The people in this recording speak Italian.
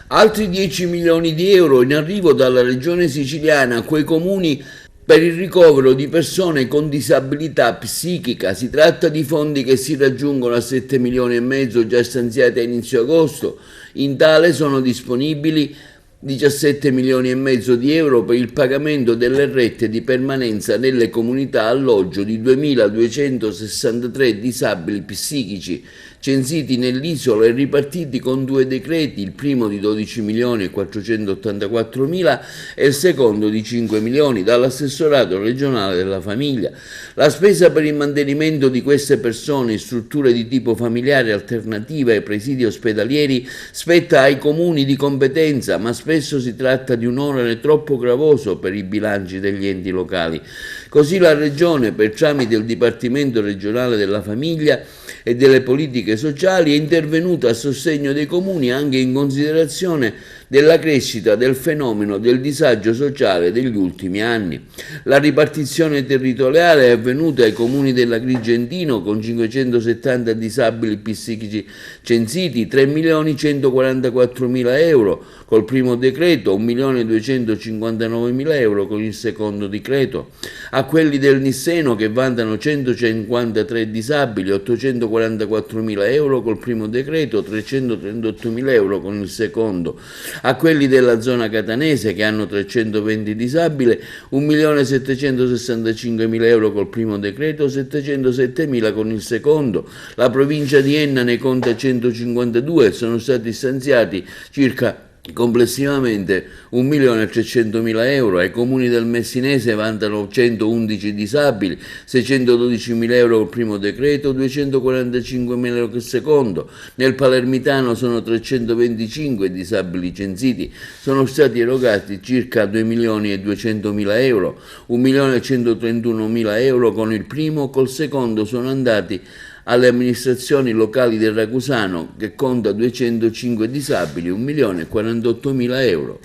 Altri 10 milioni di euro in arrivo dalla regione siciliana a quei comuni per il ricovero di persone con disabilità psichica. Si tratta di fondi che si raggiungono a 7 milioni e mezzo già stanziati a inizio agosto. In tale sono disponibili 17 milioni e mezzo di euro per il pagamento delle rette di permanenza nelle comunità alloggio di 2263 disabili psichici censiti nell'isola e ripartiti con due decreti, il primo di 12 milioni e 484 mila e il secondo di 5 milioni dall'assessorato regionale della famiglia. La spesa per il mantenimento di queste persone in strutture di tipo familiare alternative ai presidi ospedalieri spetta ai comuni di competenza, ma spesso si tratta di un onere troppo gravoso per i bilanci degli enti locali. Così la Regione, per tramite il Dipartimento regionale della famiglia e delle politiche sociali, è intervenuta a sostegno dei comuni anche in considerazione della crescita del fenomeno del disagio sociale degli ultimi anni. La ripartizione territoriale è avvenuta ai comuni dell'Agrigentino con 570 disabili psichici censiti, 3 milioni 144 mila euro col primo decreto, 1 milione 259 mila euro con il secondo decreto. A quelli del Nisseno, che vantano 153 disabili, 844 mila euro col primo decreto, 338 mila euro con il secondo. A quelli della zona catanese, che hanno 320 disabili, 1.765.000 euro col primo decreto, 707.000 con il secondo. La provincia di Enna ne conta 152, sono stati stanziati circa complessivamente 1.300.000 euro. Ai comuni del Messinese vantano 111 disabili, 612.000 euro col primo decreto, 245.000 euro col secondo. Nel Palermitano sono 325 disabili censiti, sono stati erogati circa 2.200.000 euro, 1.131.000 euro con il primo, col secondo sono andati alle amministrazioni locali del Ragusano, che conta 205 disabili, 1.048.000 euro.